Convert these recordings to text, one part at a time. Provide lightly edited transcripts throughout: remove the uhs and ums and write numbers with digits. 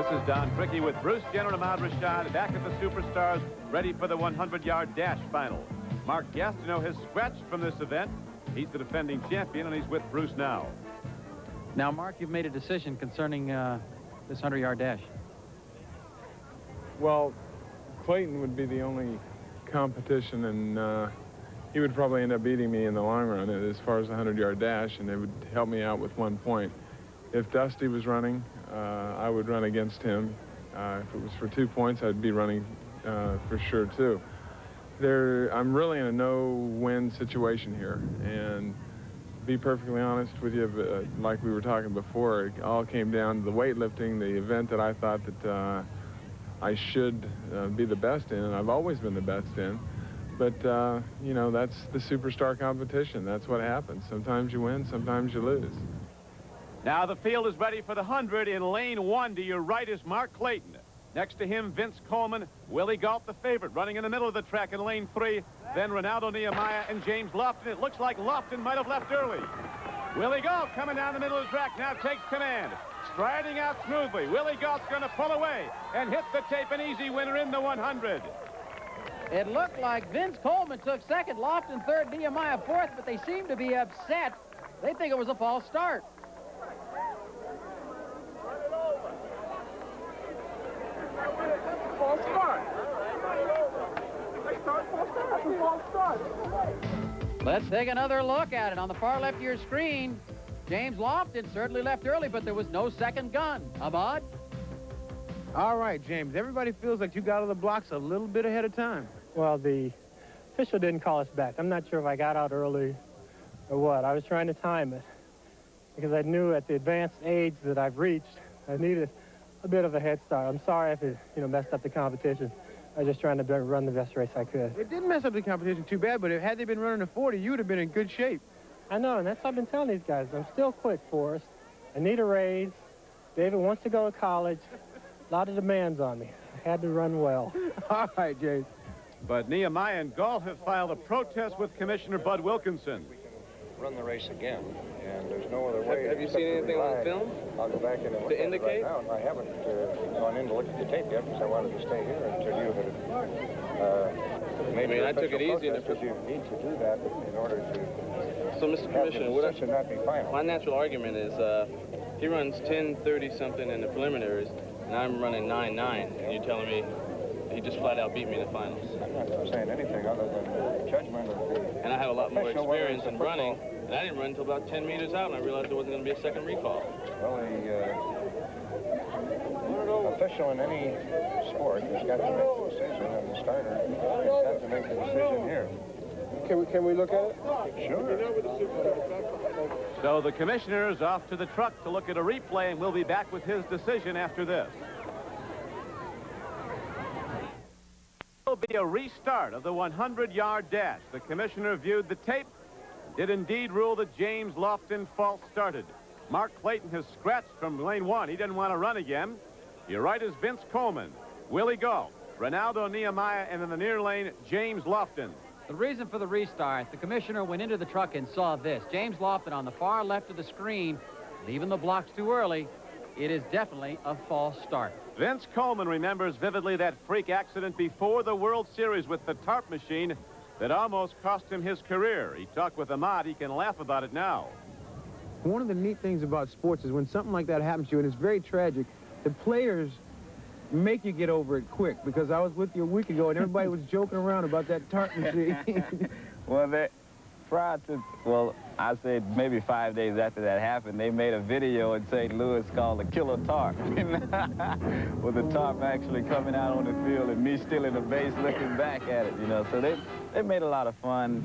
This is Don Trickey with Bruce Jenner and Ahmad Rashad back at the Superstars, ready for the 100-yard dash final. Mark Gastineau has scratched from this event. He's the defending champion, and he's with Bruce now. Now, Mark, you've made a decision concerning this 100-yard dash. Well, Clayton would be the only competition, and he would probably end up beating me in the long run as far as the 100-yard dash, and it would help me out with 1 point. If Dusty was running, I would run against him. If it was for 2 points, I'd be running for sure, too. I'm really in a no-win situation here, and to be perfectly honest with you, like we were talking before, it all came down to the weightlifting, the event that I thought that I should be the best in, and I've always been the best in. But, you know, that's the superstar competition. That's what happens. Sometimes you win, sometimes you lose. Now the field is ready for the 100. In lane 1 to your right is Mark Clayton. Next to him, Vince Coleman, Willie Gault, the favorite, running in the middle of the track in lane 3. Then Renaldo, Nehemiah, and James Lofton. It looks like Lofton might have left early. Willie Gault coming down the middle of the track now takes command. Striding out smoothly. Willie Gault's going to pull away and hit the tape, an easy winner in the 100. It looked like Vince Coleman took second, Lofton third, Nehemiah fourth, but they seem to be upset. They think it was a false start. False start. False start. Let's take another look at it. On the far left of your screen, James Lofton certainly left early, but there was no second gun. Ahmad? All right, James. Everybody feels like you got out of the blocks a little bit ahead of time. Well, the official didn't call us back. I'm not sure if I got out early or what. I was trying to time it because I knew at the advanced age that I've reached, I needed a bit of a head start. I'm sorry if it, messed up the competition. I was just trying to run the best race I could. It didn't mess up the competition too bad, but had they been running a 40, you would have been in good shape. I know, and that's what I've been telling these guys. I'm still quick, Forrest. I need a raise. David wants to go to college. A lot of demands on me. I had to run well. All right, James. But Nehemiah and Gault have filed a protest with Commissioner Bud Wilkinson. Run the race again, and there's no other way. Have you seen anything on film? I'll go back in and look to indicate? Right now. I haven't gone in to look at the tape yet because I wanted to stay here until you had made I took it easy. Because you need to do that in order to. So, Mr. Commissioner, what should not be final. My natural argument is he runs 10:30 something in the preliminaries, and I'm running 9:9, and you're telling me he just flat out beat me in the finals. I'm not saying anything other than the judgment of the. And I have a lot more experience in running, and I didn't run until about 10 meters out, and I realized there wasn't going to be a second recall. Well, the official in any sport has got to make the decision, and the starter has got to make the decision here. Can we look at it? Sure. So the commissioner is off to the truck to look at a replay, and we'll be back with his decision after this. Will be a restart of the 100-yard dash. The commissioner viewed the tape and did indeed rule that James Lofton false started. Mark Clayton has scratched from lane 1. He didn't want to run again. Your right is Vince Coleman, Willie Gault, Renaldo, Nehemiah, and in the near lane, James Lofton. The reason for the restart, the commissioner went into the truck and saw this. James Lofton on the far left of the screen, leaving the blocks too early. It is definitely a false start. Vince Coleman remembers vividly that freak accident before the World Series with the tarp machine that almost cost him his career. He talked with Ahmad. He can laugh about it now. One of the neat things about sports is when something like that happens to you, and it's very tragic, the players make you get over it quick, because I was with you a week ago, and everybody was joking around about that tarp machine. Well, I said maybe 5 days after that happened, they made a video in St. Louis called the Killer Tarp, with the tarp actually coming out on the field and me still in the base looking back at it, So they made a lot of fun,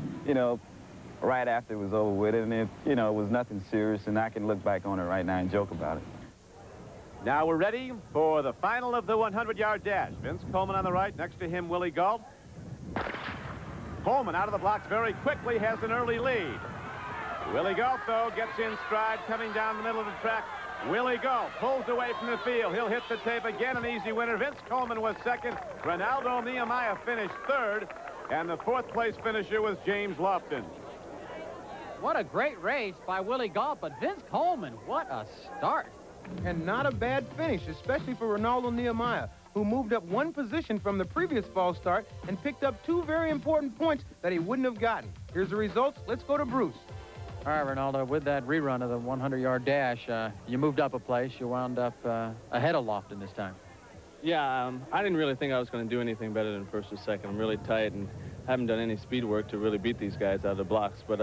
right after it was over with it, and it, it was nothing serious, and I can look back on it right now and joke about it. Now we're ready for the final of the 100-yard dash. Vince Coleman on the right, next to him Willie Gault. Coleman out of the blocks very quickly, has an early lead. Willie Gault, though, gets in stride, coming down the middle of the track. Willie Gault pulls away from the field. He'll hit the tape again, an easy winner. Vince Coleman was second. Renaldo, Nehemiah finished third. And the fourth-place finisher was James Lofton. What a great race by Willie Gault, but Vince Coleman, what a start. And not a bad finish, especially for Renaldo Nehemiah, who moved up one position from the previous false start and picked up 2 very important points that he wouldn't have gotten. Here's the results. Let's go to Bruce. All right, Renaldo, with that rerun of the 100-yard dash, you moved up a place. You wound up ahead of Lofton this time. Yeah, I didn't really think I was going to do anything better than first or second. I'm really tight and haven't done any speed work to really beat these guys out of the blocks. But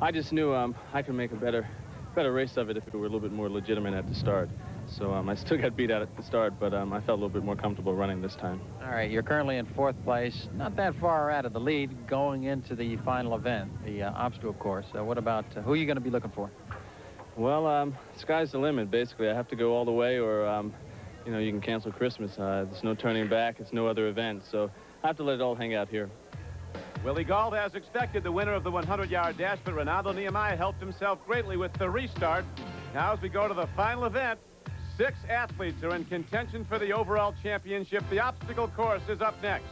I just knew I could make a better race of it if it were a little bit more legitimate at the start. So I still got beat out at the start, but I felt a little bit more comfortable running this time. All right, you're currently in 4th place, not that far out of the lead going into the final event, the obstacle course. What about, who are you going to be looking for? Well, sky's the limit, basically. I have to go all the way or, you know, you can cancel Christmas. There's no turning back. It's no other event, so I have to let it all hang out here. Willie Gault, as expected, the winner of the 100-yard dash, but Renaldo Nehemiah helped himself greatly with the restart. Now as we go to the final event, 6 athletes are in contention for the overall championship. The obstacle course is up next.